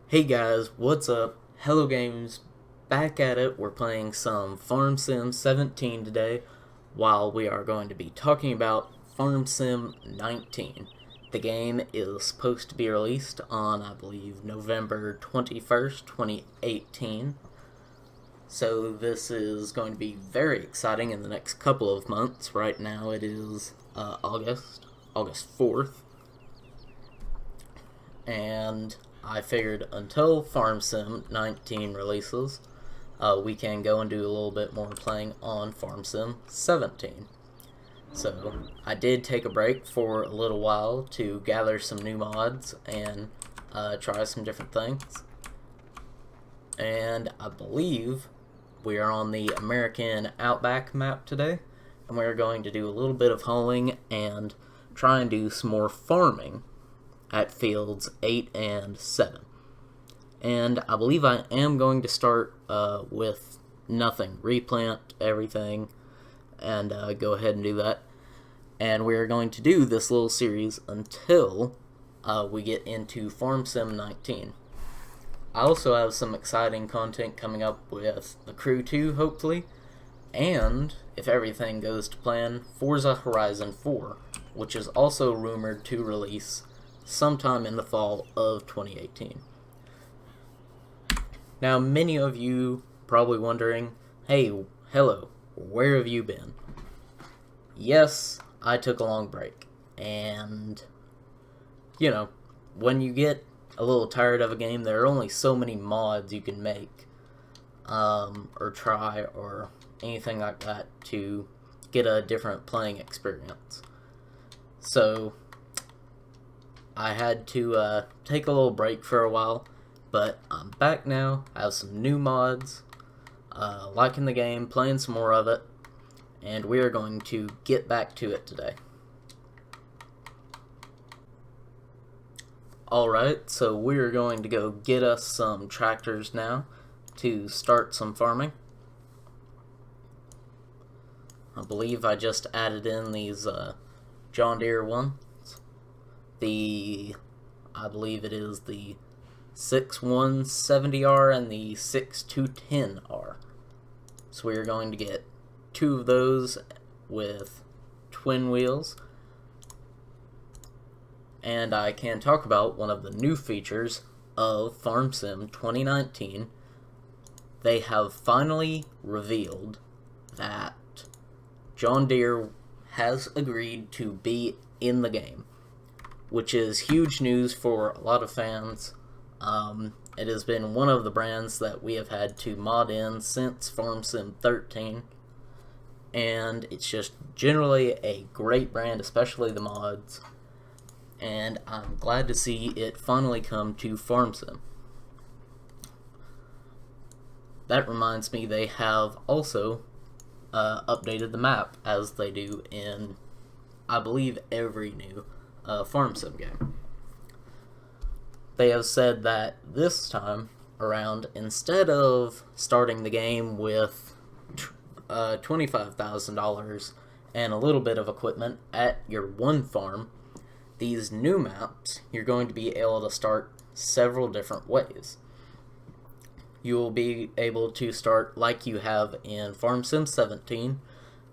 Hey guys, what's up? Hello Games, back at it. We're playing some Farm Sim 17 today, while we are going to be talking about Farm Sim 19. The game is supposed to be released on, I believe, November 21st, 2018. So this is going to be very exciting in the next couple of months. Right now it is August 4th. And I figured until Farm Sim 19 releases, we can go and do a little bit more playing on Farm Sim 17. So I did take a break for a little while to gather some new mods and try some different things. And I believe we are on the American Outback map today, and we're going to do a little bit of hauling and try and do some more farming at fields 8 and 7. And I believe I am going to start with nothing, replant everything, and go ahead and do that. And we're going to do this little series until we get into Farm Sim 19. I also have some exciting content coming up with The Crew 2, hopefully, and, if everything goes to plan, Forza Horizon 4, which is also rumored to release sometime in the fall of 2018. Now, many of you probably wondering, hey, hello, where have you been? Yes, I took a long break, and, when you get a little tired of a game, there are only so many mods you can make, or try, or anything like that to get a different playing experience. So, I had to take a little break for a while, but I'm back now. I have some new mods, liking the game, playing some more of it, and we are going to get back to it today. Alright, so we're going to go get us some tractors now to start some farming. I believe I just added in these John Deere ones. I believe it is the 6170R and the 6210R. So we're going to get two of those with twin wheels. And I can talk about one of the new features of Farm Sim 2019. They have finally revealed that John Deere has agreed to be in the game, which is huge news for a lot of fans. It has been one of the brands that we have had to mod in since Farm Sim 13, and it's just generally a great brand, especially the mods, and I'm glad to see it finally come to Farm Sim. That reminds me, they have also updated the map, as they do in, I believe, every new Farm Sim game. They have said that this time around, instead of starting the game with $25,000 and a little bit of equipment at your one farm, these new maps, you're going to be able to start several different ways. You will be able to start like you have in Farm Sim 17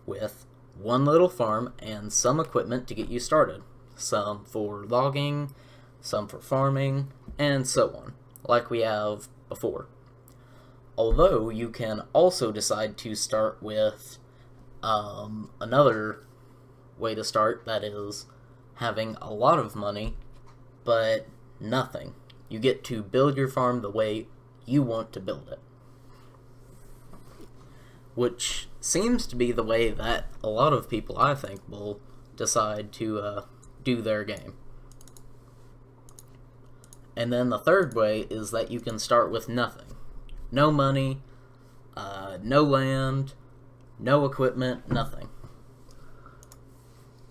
with one little farm and some equipment to get you started. Some for logging, some for farming, and so on, like we have before. Although you can also decide to start with another way to start, that is having a lot of money but nothing. You get to build your farm the way you want to build it, which seems to be the way that a lot of people, I think, will decide to do their game. And then the third way is that you can start with nothing. No money, no land, no equipment, nothing.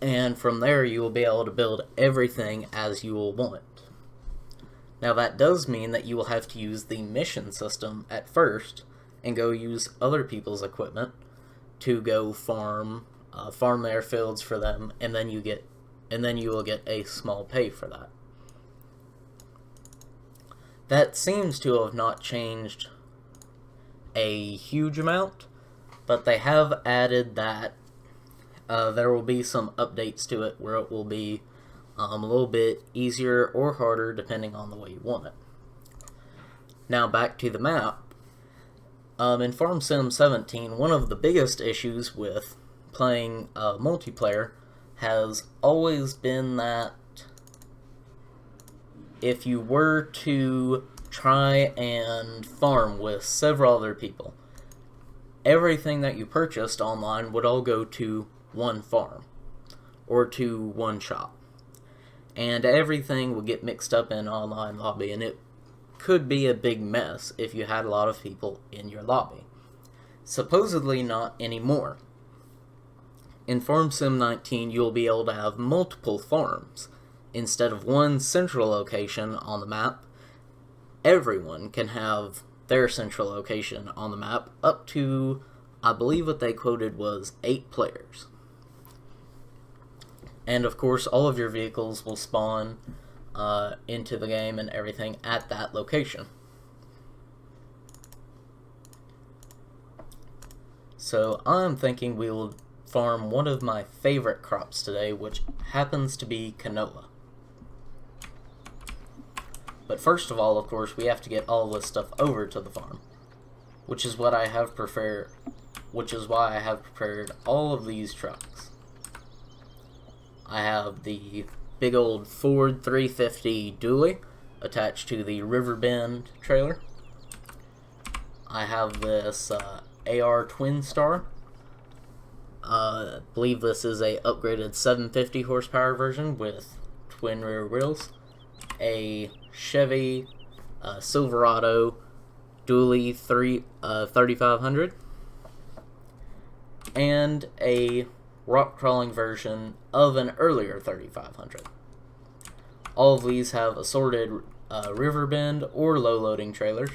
And from there you will be able to build everything as you will want. Now that does mean that you will have to use the mission system at first and go use other people's equipment to go farm their fields for them, and then you will get a small pay for that. That seems to have not changed a huge amount, but they have added that there will be some updates to it where it will be a little bit easier or harder depending on the way you want it. Now back to the map. In Farm Sim 17, one of the biggest issues with playing multiplayer has always been that if you were to try and farm with several other people, everything that you purchased online would all go to one farm or to one shop, and everything would get mixed up in an online lobby, and it could be a big mess if you had a lot of people in your lobby. Supposedly not anymore. In Farm Sim 19, you'll be able to have multiple farms. Instead of one central location on the map, everyone can have their central location on the map up to, I believe what they quoted was 8 players. And of course, all of your vehicles will spawn into the game and everything at that location. So I'm thinking we will farm one of my favorite crops today, which happens to be canola. But first of all, of course, we have to get all this stuff over to the farm, which is what I have prepared. Which is why I have prepared all of these trucks. I have the big old Ford 350 dually attached to the Riverbend trailer. I have this AR Twin Star. I believe this is a upgraded 750 horsepower version with twin rear wheels. A Chevy Silverado dually 3500. And a rock crawling version of an earlier 3500. All of these have assorted Riverbend or low loading trailers,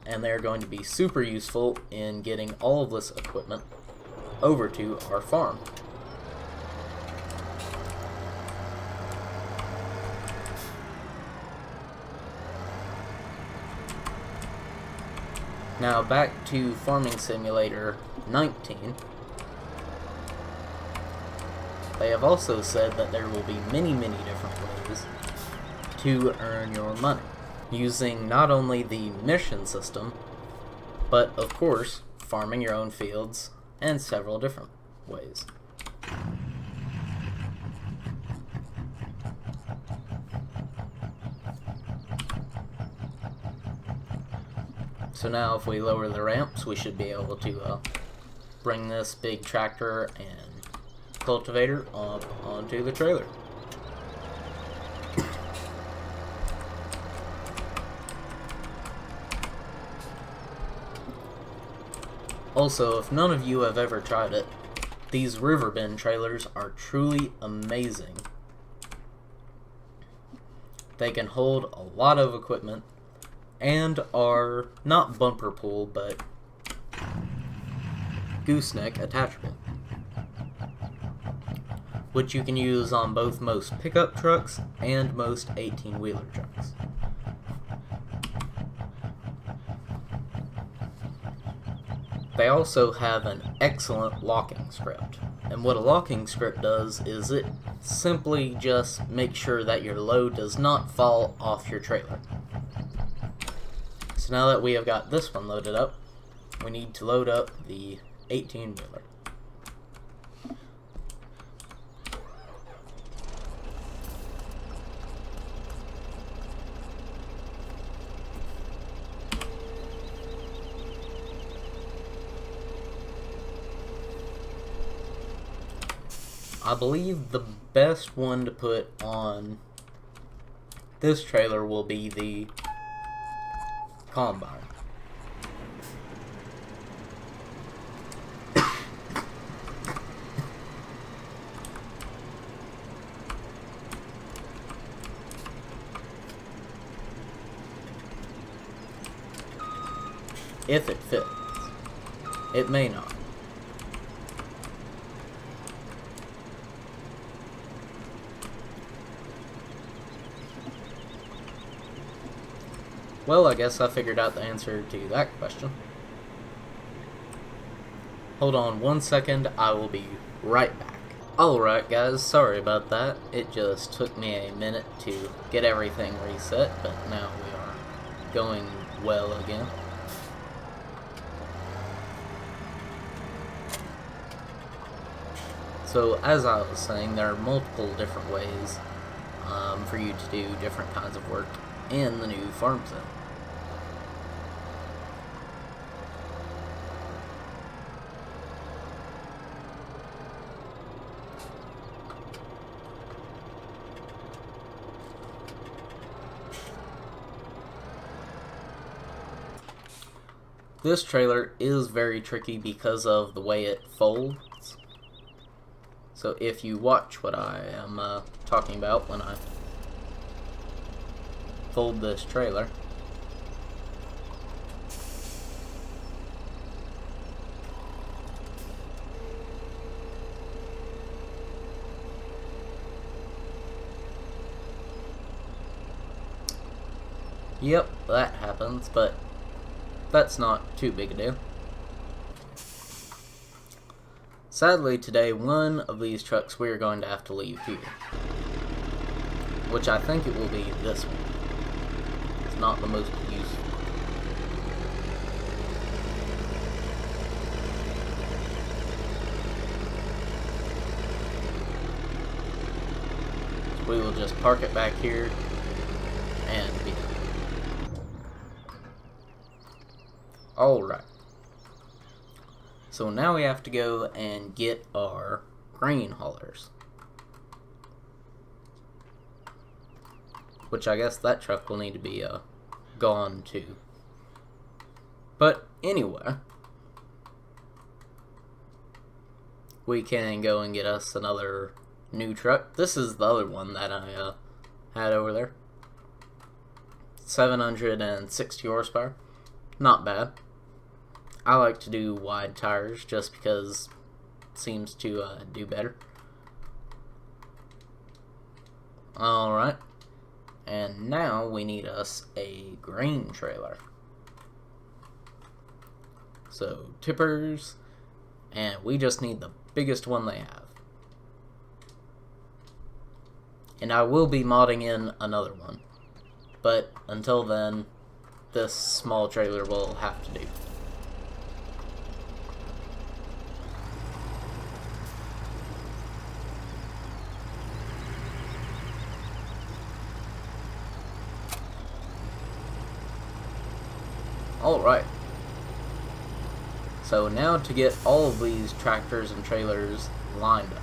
and they're going to be super useful in getting all of this equipment over to our farm. Now back to Farming Simulator 19. They have also said that there will be many different ways to earn your money, using not only the mission system, but of course, farming your own fields and several different ways. So now if we lower the ramps, we should be able to bring this big tractor and cultivator up onto the trailer. Also, if none of you have ever tried it, these Riverbend trailers are truly amazing. They can hold a lot of equipment and are not bumper pull, but gooseneck attachable, which you can use on both most pickup trucks and most 18-wheeler trucks. They also have an excellent locking script, and what a locking script does is it simply just makes sure that your load does not fall off your trailer. So now that we have got this one loaded up, we need to load up the 18-wheeler. I believe the best one to put on this trailer will be the combine. If it fits. It may not. Well, I guess I figured out the answer to that question. Hold on 1 second, I will be right back. Alright guys, sorry about that. It just took me a minute to get everything reset, but now we are going well again. So, as I was saying, there are multiple different ways for you to do different kinds of work in the new farm sim. This trailer is very tricky because of the way it folds. So if you watch what I am talking about when I fold this trailer, yep, that happens, but that's not too big a deal. Sadly, today, one of these trucks we are going to have to leave here. Which I think it will be this one. It's not the most useful. So we will just park it back here and be done. Alright. So now we have to go and get our grain haulers. Which I guess that truck will need to be gone too. But anyway, we can go and get us another new truck. This is the other one that I had over there. 760 horsepower. Not bad. I like to do wide tires just because it seems to do better. Alright. And now we need us a grain trailer. So, tippers, and we just need the biggest one they have. And I will be modding in another one. But until then, this small trailer will have to do. Alright. So now to get all of these tractors and trailers lined up.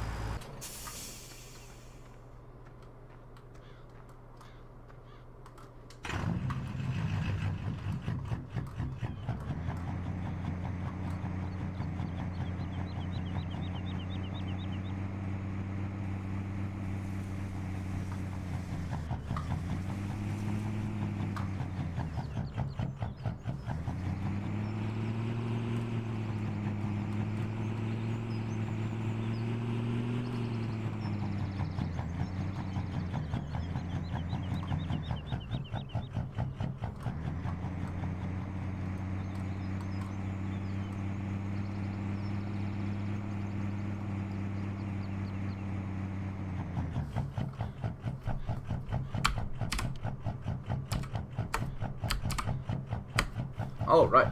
Alright.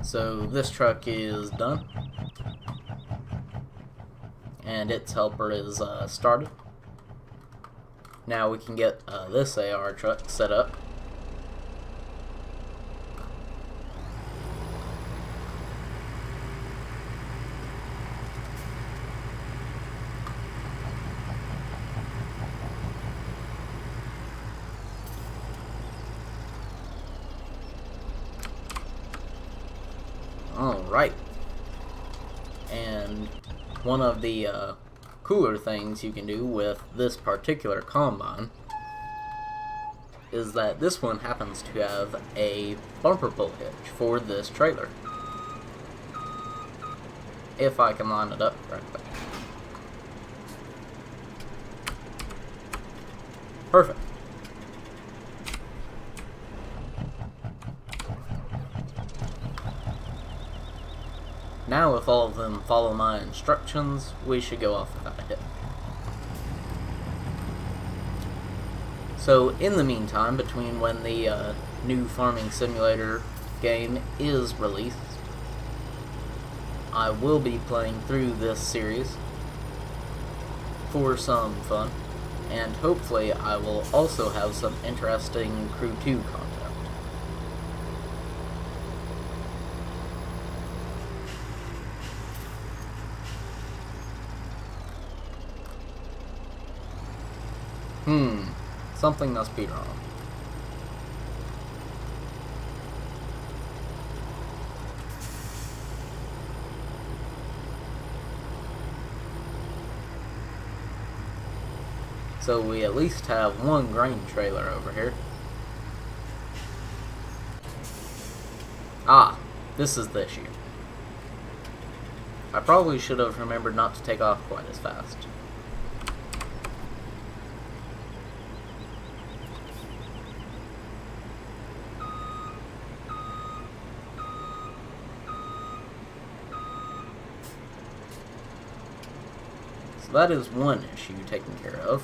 So this truck is done. And its helper is started. Now we can get this AR truck set up. Alright. And one of the cooler things you can do with this particular combine is that this one happens to have a bumper pull hitch for this trailer. If I can line it up correctly. Perfect. Now if all of them follow my instructions, we should go off without a hit. So in the meantime, between when the new Farming Simulator game is released, I will be playing through this series for some fun, and hopefully I will also have some interesting Crew 2 content. Something must be wrong. So we at least have one grain trailer over here. Ah, this is the issue. I probably should have remembered not to take off quite as fast. So that is one issue taken care of.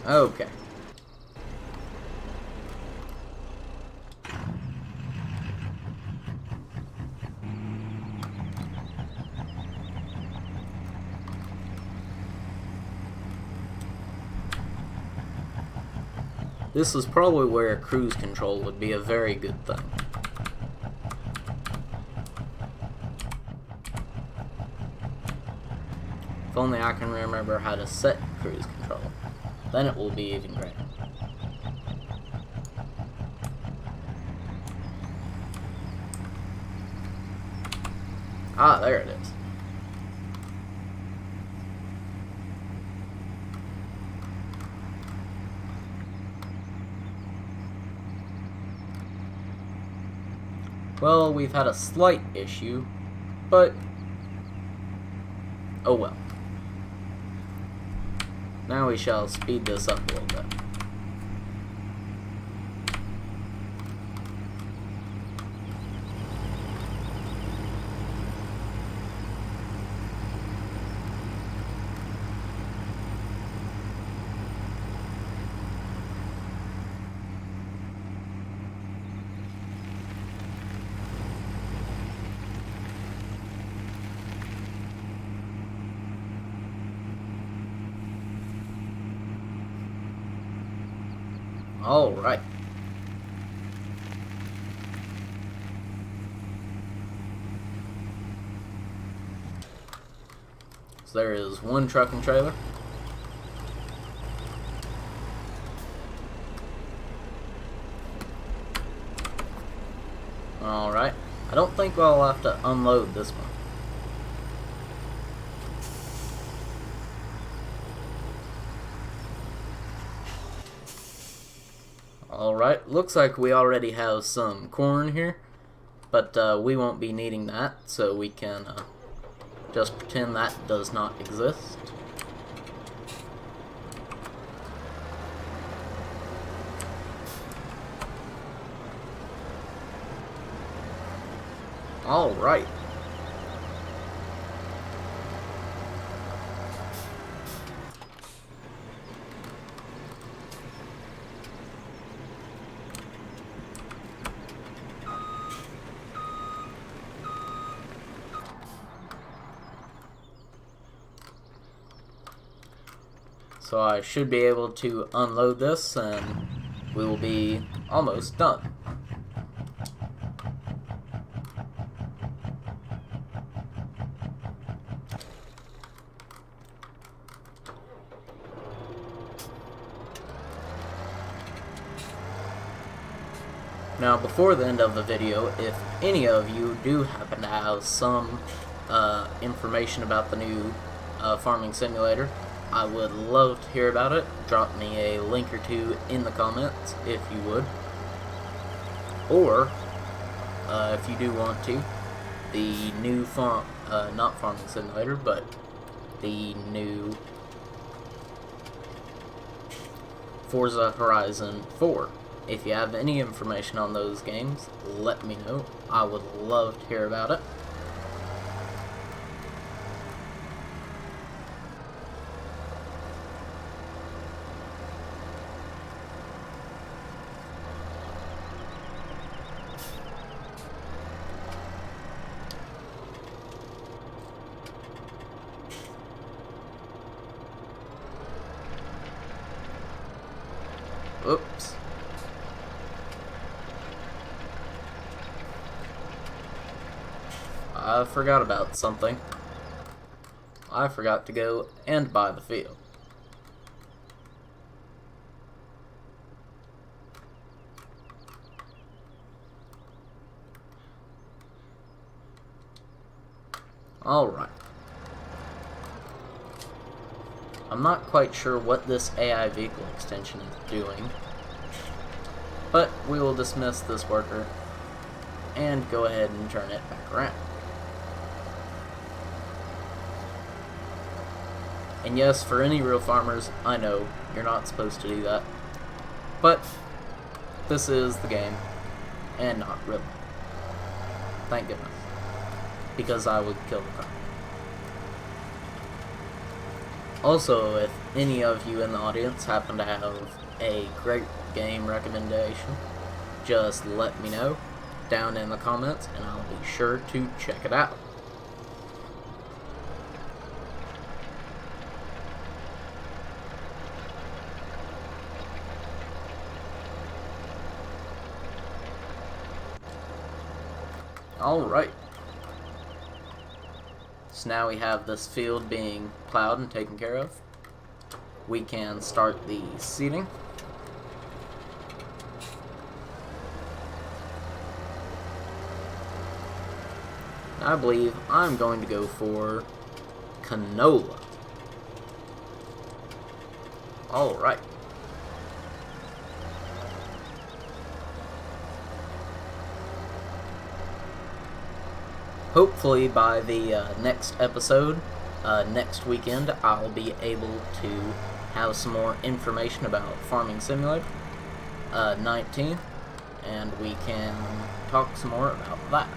Okay. This is probably where cruise control would be a very good thing. If only I can remember how to set cruise control. Then it will be even greater. Ah, there it is. Well, we've had a slight issue, but oh well. Now we shall speed this up a little bit. All right. So there is one truck and trailer. All right. I don't think I'll have to unload this one. Alright, looks like we already have some corn here, but we won't be needing that, so we can just pretend that does not exist. Alright. So I should be able to unload this and we will be almost done. Now before the end of the video, if any of you do happen to have some information about the new Farming Simulator, I would love to hear about it. Drop me a link or two in the comments if you would. Or, if you do want to, the new not Farming Simulator, but the new Forza Horizon 4. If you have any information on those games, let me know. I would love to hear about it. Oops. I forgot about something. I forgot to go and buy the field. Alright. I'm not quite sure what this AI vehicle extension is doing, but we will dismiss this worker and go ahead and turn it back around. And yes, for any real farmers, I know you're not supposed to do that, but this is the game, and not really. Thank goodness, because I would kill the farmer. Also, if any of you in the audience happen to have a great game recommendation, just let me know down in the comments and I'll be sure to check it out. Alright. So now we have this field being plowed and taken care of. We can start the seeding. I believe I'm going to go for canola. Alright. Hopefully by the next episode, next weekend, I'll be able to have some more information about Farming Simulator 19, and we can talk some more about that.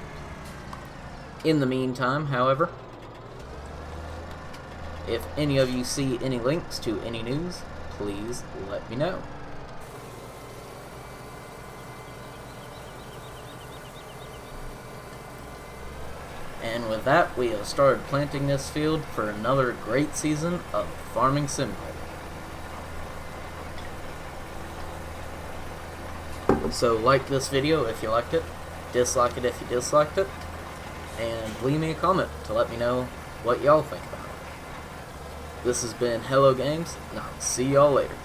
In the meantime, however, if any of you see any links to any news, please let me know. And with that, we have started planting this field for another great season of Farming Simulator. So like this video if you liked it, dislike it if you disliked it, and leave me a comment to let me know what y'all think about it. This has been Hello Games, and I'll see y'all later.